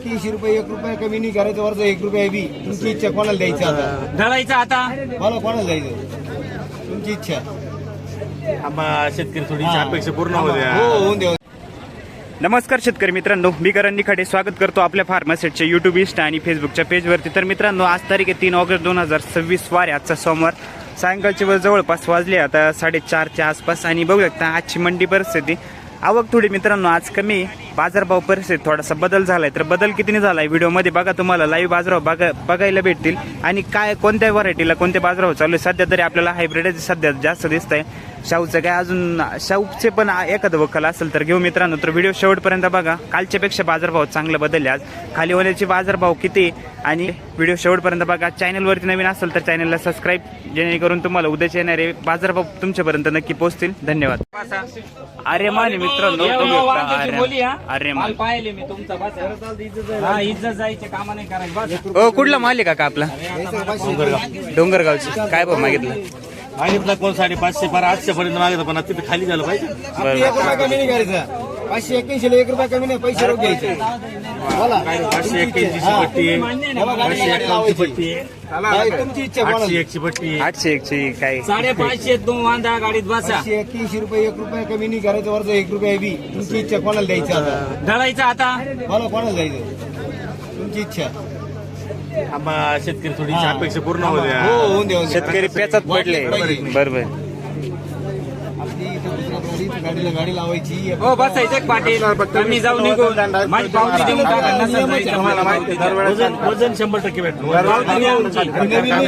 81 रुपये, 1 रुपया कमी नाही करायचं, वरचं 1 रुपया बी. तुमची इच्छा, कोणाला द्यायचं आता? ढळायचं आता मला कोणाला द्यायचं? तुमची इच्छा. शेतकरी थोडी अपेक्षा पूर्ण होऊ द्या. हो, होऊन द्या. नमस्कार शेतकरी मित्रांनो, मी करण निखाडे स्वागत करतो आपल्या फार्मासेटच्या यूट्यूब, इंस्टा आणि फेसबुकच्या पेजवरती. तर मित्रांनो, आज तारीख आहे 3 ऑगस्ट 2026 वार. आजचा सोमवार, सायंकाळची वेळ जवळपास वाजले आता 4:30च्या आसपास. आणि बघू शकता आजची मंडी परिस्थिती. आवक थोडी मित्रांनो आज कमी, बाजारभाव परिस्थिती थोडासा बदल झालाय. तर बदल कितीने झालाय व्हिडिओमध्ये बघा, तुम्हाला लाईव्ह बाजारभाव बघायला भेटतील. आणि काय कोणत्या व्हरायटीला कोणते बाजारभाव चालू आहे. सध्या तरी आपल्याला हायब्रिड सध्या जास्त दिसत आहे. शाहूचं काय अजून शाहूचे पण एखादं वखल असेल तर घेऊ मित्रांनो. तर व्हिडिओ शेवटपर्यंत बघा. कालच्यापेक्षा बाजारभाव चांगले बदलले आज. खाली होण्याचे बाजारभाव किती आणि व्हिडिओ शेवटपर्यंत बघा. चॅनलवरती नवीन असेल तर चॅनलला सबस्क्राईब, जेणेकरून तुम्हाला उद्याचे येणारे बाजारभाव तुमच्यापर्यंत नक्की पोहोचतील. धन्यवाद. अरे मान मित्रांनो, अरे मान पाहिले मी तुमचा इज्जत जायचे कामा नाही करायचं. कुठला माल आहे काका आपला? डोंगरगावची. काय भाव मागितलं? मागितला कोण 550 पर 800 पर्यंत मागितलं, पण तिथे खाली झालं पाहिजे. 1 रुपया कमी नाही करायचा. 581 ला 1 रुपया कमी नाही, पैसे रोख घ्यायचे. बोला. 581 ची पट्टी आहे, 551 ची पट्टी आहे, तुमची इच्छा. 801 ची पट्टी आहे. 801 ची काय? 550 2 वांदा गाडीत बसा. 81 रुपये, 1 रुपया कमी नाही करायचं, वरचं 1 रुपया बी. तुमची इच्छा, कोणाला द्यायचं आता? ढळायचं आता मला कोणाला द्यायचं? तुमची इच्छा. शेतकरी थोडी अपेक्षा पूर्ण होऊ द्या. हो, होऊन द्या. शेतकरी पेचात पडले. बरोबर. आपली इथं दुसऱ्या गाडीला गाडी लावायची. हो बसायचं पाटील. मी जाऊ निघून माझी पावती देऊन टाका. वजन 100% भेटलं.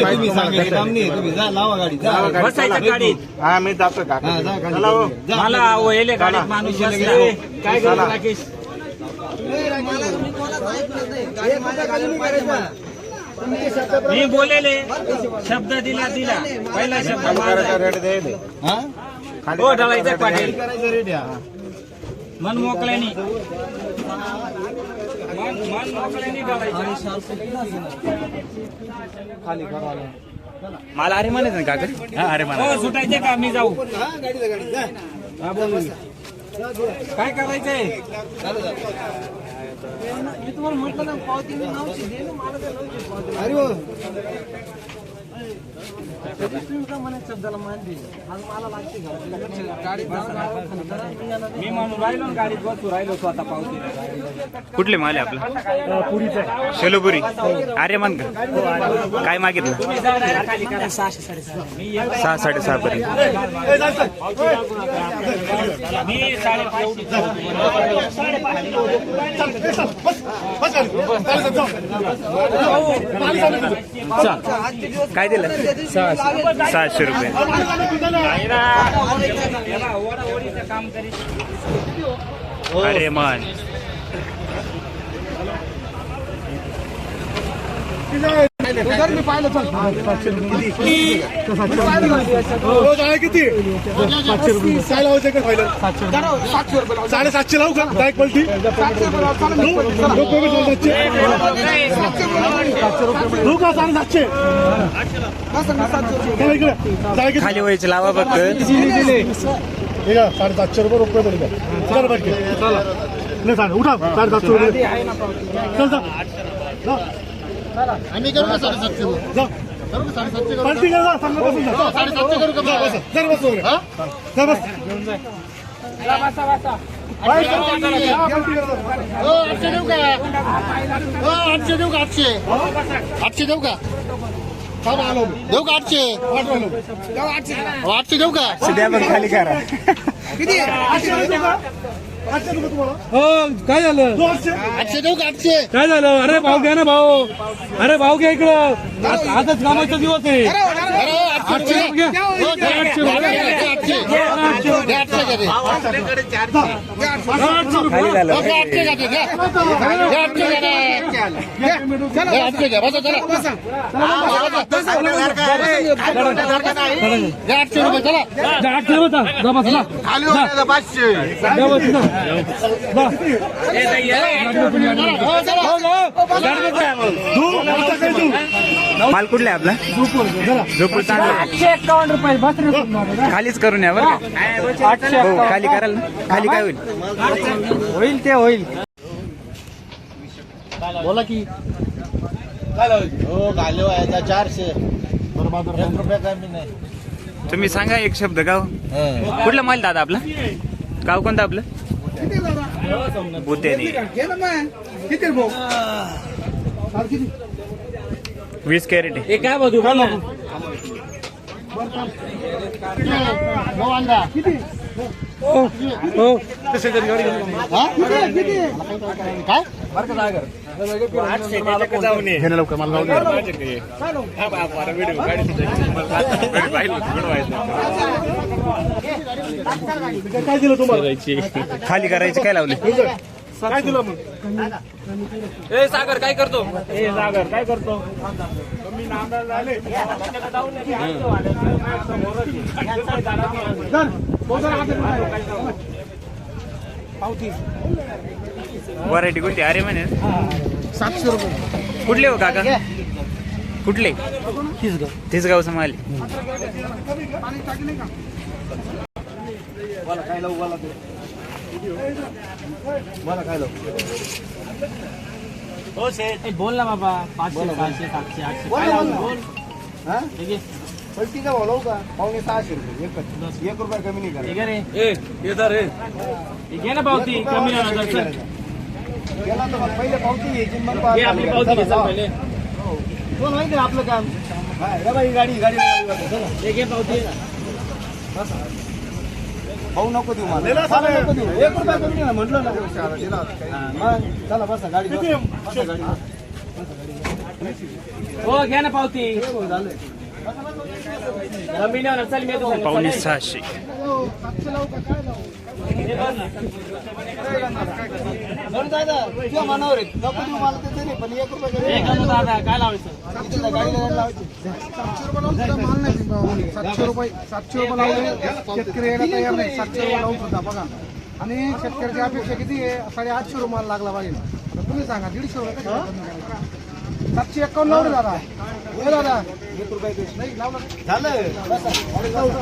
तुम्ही सांगायचं काम नाही. तुम्ही जा, लावा गाडी. बसायचं गाडीत. हा, मी जातो काका. मला ओले गाडीत माणूस बसला. काय करू राकेश? मी बोलेले शब्द दिला पहिला शब्द हो ढळायचं पाटील. मन मोकळ्यानी मन मोकळ्यानी ढळायचं. मला अरे म्हणायचं ना काका? हा, अरे मला हो सुटायचे का? मी जाऊ. काय करायचंय? मी तुम्हाला म्हटलं ना पावती मी नावची दे ना मला काय नव्हती. अरे हो. शब्दाला मान दे. आज मला लागते गाडीत मी म्हणून राहिलो ना, गाडीत बसू राहिलो स्वतः पावती. कुठले माल आहे आपला? शेलोपुरी. अरे मान का? काय मागितलं? 6 साडेसहा पर्यंत. मी 5.5 काय दिलं? 600 रुपये. काम करीत. अरे मान मी पाहिलं चल. किती? 700 रुपये. काय लावायचं का फायनल? 700 रुपये. 750 लावू का? डायरेक्ट पलटी 700 रुपये. खाली व्हायचे लावा बघ. 750 रुपये पडले. उठा 750 रुपये. आम्ही करू का 750? जा. पार्टी करा. 750 करू का? जर बस वगैरे. जा बस. बसा बसा. 800 देऊ का? 800 देऊ का? 800 देऊ का? देऊ का 800? 800 देऊ का? सध्या पण खाली करा. किती? 800 देऊ का? 800 रुपये तुम्हाला. हो काय झालं? 800 देऊ का? 800. काय झालं? अरे भाऊ घ्या ना भाऊ. अरे भाऊ घ्या इकडं. आजच कामाचा दिवस आहे. 800 घ्या. 800 खाली झालं. माल कुठला आहे आपला? झोपूर. चांगला 851 रुपये बस रे. खालीच करून या बरं का? हो खाली कराल ना. खाली काय होईल? होईल ते होईल. बोला की हो घालो आहे 400 बरोबर 1 रुपया कमी नाही. तुम्ही सांगा एक शब्द गाव कुठला माल दादा आपला गाव कोणतं आपलं बुद्धेनी 20 कॅरेट आहे. काय बघू नऊ अंडा हो तसे तरी गाडी घेऊन हा? काय घे ना लवकर मला लावून दे. काय दिलं तुम्हाला खाली करायचे काय लावले काय दिलं मग ए सागर काय करतो व्हरायटी कोणती अरे म्हणे 700 रुपये कुठले हो काका कुठले तिसगावचा माल बोल ना बाबा 500 600 700 800 काय लावलं बोल ठीक आहे पलटीचा भाव लावू का पावणे 600 रुपये एकच 1 रुपया कमी नाही ठीक करा. आहे रे हे घे ना पावती कमी नाही होणार तर. गेला तर मग पहिले पावती घ्यायची मग घे आपली पावती घे चल पहिले कोण माहिती ना आपलं काम ही गाडी हे घे पावती भाऊ नको देऊ मला नको देऊ 1 रुपया कमी नाही म्हटलं ना मग चला बसा गाडी बसा गाडी हो घ्या ना पावती कमी नाही होणार चल मी येतो पावणे 600 बरं दादा तुझ्या मनावर आहे नको देऊ मला ते तरी पण 1 रुपया कमी हे करू दादा काय लावायचं गाडीला लावायची 700 रुपये लावले शेतकरी यायला तयार नाही 700 रुपये लावून सुद्धा बघा आणि शेतकऱ्याची अपेक्षा किती आहे 850 रुपये माल लागला पाहिजे तर तुम्ही सांगा 150 रुपये कशी करणार? 751 लावले दादा हे दादा 1 रुपया कमी. नाही लावलं झालं बसा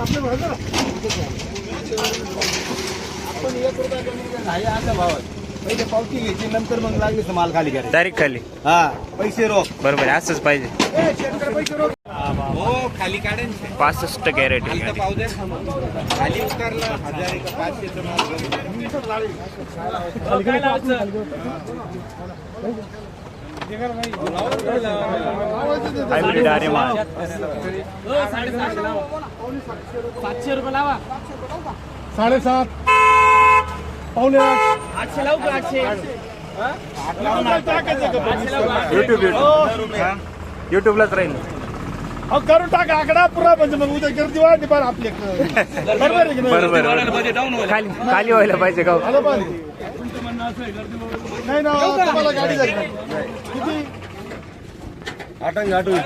आपलं बरं का? आपण 1 रुपया कमी नाही आता भावात पहिले पावती घ्यायची नंतर मग लागली तर माल खाली करायचा. डायरेक्ट खाली हा पैसे रोख बरोबर आहे, असंच पाहिजे ए, शेतकरी पैसे रोख. हो खाली काढेन 65 कॅरेट पाव दे खाली उतरला 1000 का 500 काय लावायचं हायब्रिड अरे माल 750 लावा 700 रुपये लावा 7.5 पावणे 800 लावू का 800 युट्यूबलाच राहील करून टाका आकडा पुरा म्हणजे मग उद्या गर्दी वाढली पण आपले बरोबर आहे की नाही? बरोबर खाली खाली व्हायला पाहिजे गाव आलं पाहिजे नाही ना तुम्हाला गाडी जाईल किती आठवण आठवण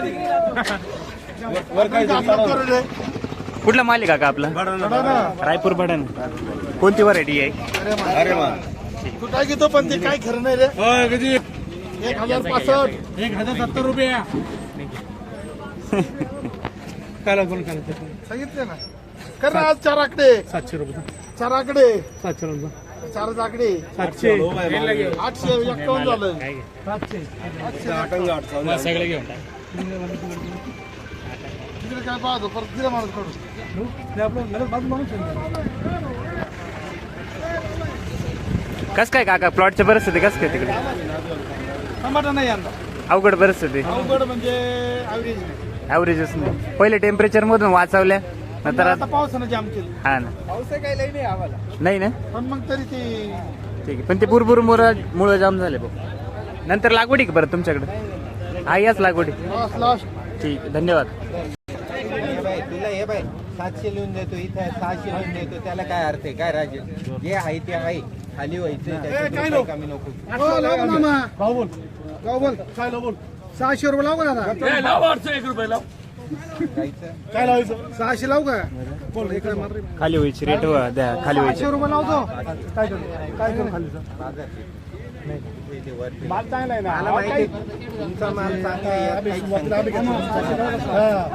वर काय करू दे. कुठला माल आहे काका आपला बडा ना. रायपूर बडन कोणती व्हरायटी आहे अरे वा तू काय घेतो पण ते काय खरं नाही रे किती 1065 1070 रुपये काय लागून काय सांगितले ना कर ना आज 4 आकडे 700 रुपये 4 आकडे 700 रुपये 4 आकडे 700 851 झालं सगळे घेऊन तिकडे काय पाहतो परत दिला माणूस कडून आपलं बाजू माणूस कस काय काका प्लॉटच्या परिस्थिती कस काय तिकडे टमाटा नाही यंदा अवघड परिस्थिती अवघड म्हणजे ऍव्हरेज ॲव्हरेजच नाही पहिले टेम्परेचर मधून वाचवल्या नंतर आता पावसानं जाम केलं हा ना पाऊस काही लई नाही आम्हाला नाही ना पण मग तरी ते ठीक आहे पण ते बुरबुर मुळे जाम झाले भाऊ नंतर लागवडी का बरं तुमच्याकडे याच लागवडी लास्ट ठीक आहे धन्यवाद तुला हे बाय 700 लिहून देतो इथे 600 लिहून देतो त्याला काय अर्थ आहे काय राजे जे आहे ते आहे खाली व्हायचं त्याच्यात रुपये कमी नको भाऊ बोल गाव बोल काय बोल 600 रुपये लावू का दादा लावा 1 रुपये लाव जायचं काय लावायचं 600 लावू का बोल इकडे मात्र खाली व्हायची रेट द्या खाली व्हायची 500 रुपये लावतो काय करू खालीचं ते वरती. माल चांगला आहे ना मला माहिती तुमचा माल चांगला आहे, यात काहीच सुरुवातीला आम्ही घेतला. हा.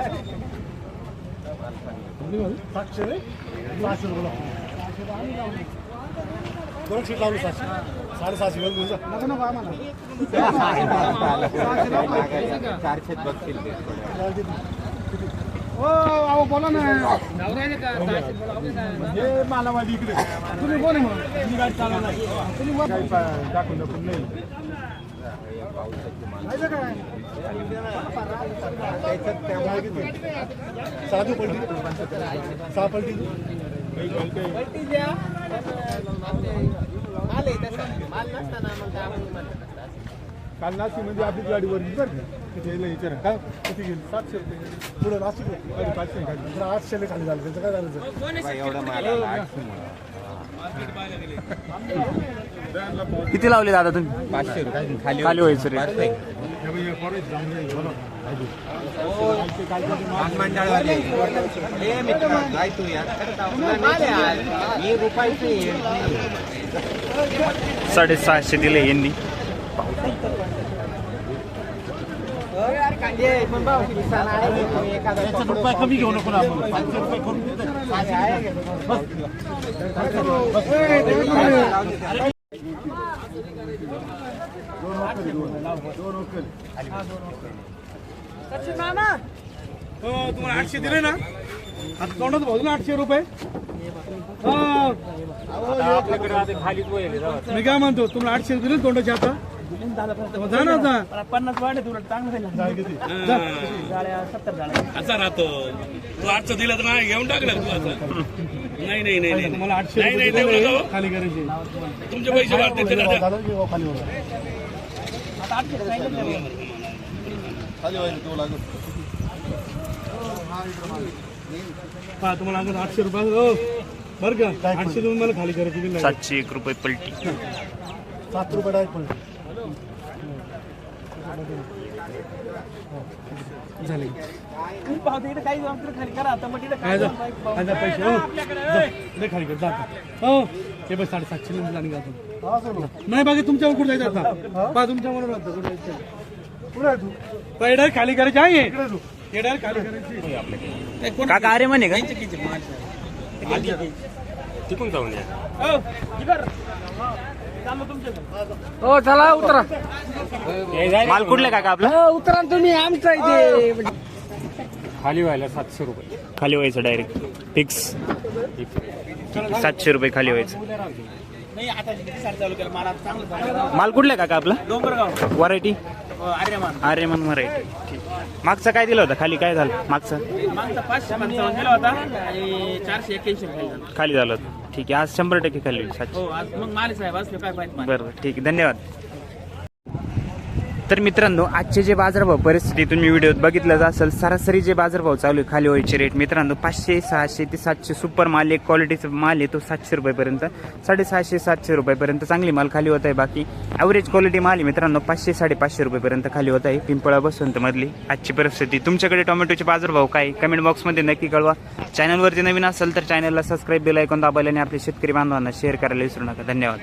700 रे? 600 रुपये लावतो. दोन शीट लावली 700 नको नको आम्हाला 400 बघतील ते थोड्या. हो अहो बोला ना तुम्ही कोण आहे मग तुम्ही वर- ऐका काय त्याच्यात त्यामुळे काल नाशिकमध्ये आपली गाडी वरली बरं का तिथे विचारा काय किती गेली 700 रुपये पुढे नाशिक 500 खाली 800 खाली झालं त्याचं काय झालं बाई, एवढं मला 800 मुळे. किती लावले दादा तुम्ही 500 रुपये खाली व्हायचं रे. मंडळवाले ए मित्र जाय तू यार मी रुपयाचं आहे. 650 दिले यांनी. रुपये कमी घेऊ नको तुम्हाला 800 दिले ना आता तोंडात भाऊ ना 800 रुपये मी काय म्हणतो तुम्हाला 800 दिले ना तोंडाचे आता जा ना आता 50 वाढे तुला चांगलं असा राहतो तू 800 दिलं तर नाही घेऊन टाकलं तू असं नाही नाही नाही नाही. मला 800 नाही, नाही, रुपये देऊ दिले, नका. खाली करायचे तुमचे पैसे वाढते ते दादा. हा तुम्हाला अगोदर 800 रुपये हो बरं का 800 देऊन मला खाली करायची बिल 701 रुपये पलटी. 7 रुपये डायरेक्ट पण झाले काय जा आता पैसे हो जा, लय खाली कर जाता हो हे बस 750 लिहून आणि जातो नाही बाकी तुमच्यावर कुठे जायचं आता पहा तुमच्यावर राहतं कुठे जायचं कुठे आहे तू पैडर खाली करायची आहे पेडर खाली करायची काका अरे म्हणे का हो चला उतरा माल कुठले काका आपला उतरा तुम्ही आमचा इथे खाली व्हायला 700 रुपये खाली व्हायचं डायरेक्ट फिक्स 700 रुपये खाली व्हायचं. माल कुठला काका आपला डोंगरगाव व्हरायटी आर्यमान आर्यमान व्हरायटी. मागचा काय दिलं होतं खाली काय झालं मागचं मागचा 555 दिला होता आणि 481 खाली खाली झालं होतं. ठीक आहे आज 100% खाली होईल 700. हो आज मग माले साहेब असले काय पाहिजे बरं ठीक आहे धन्यवाद. तर मित्रांनो आजचे जे बाजारभाव परिस्थिती तुम्ही व्हिडिओत बघितलं असेल सरासरी जे बाजारभाव चालू आहे खाली व्हायचे रेट मित्रांनो 500 600 ते 700 सुपर माल एक क्वालिटीचा माल आहे तो 700 रुपयेपर्यंत 650 700 रुपयेपर्यंत चांगली माल खाली होत आहे. बाकी ॲव्हरेज क्वालिटी माल आहे मित्रांनो 500 550 रुपयेपर्यंत खाली होत आहे. पिंपळा बसवंत मधली आजची परिस्थिती. तुमच्याकडे टोमॅटोचे बाजारभाव काय कमेंट बॉक्समध्ये नक्की कळवा. चॅनलवरती नवीन असेल तर चॅनलला सबस्क्राईब बेल ऐकून दाबायला आणि आपल्या शेतकरी बांधवांना शेअर करायला विसरू नका. धन्यवाद.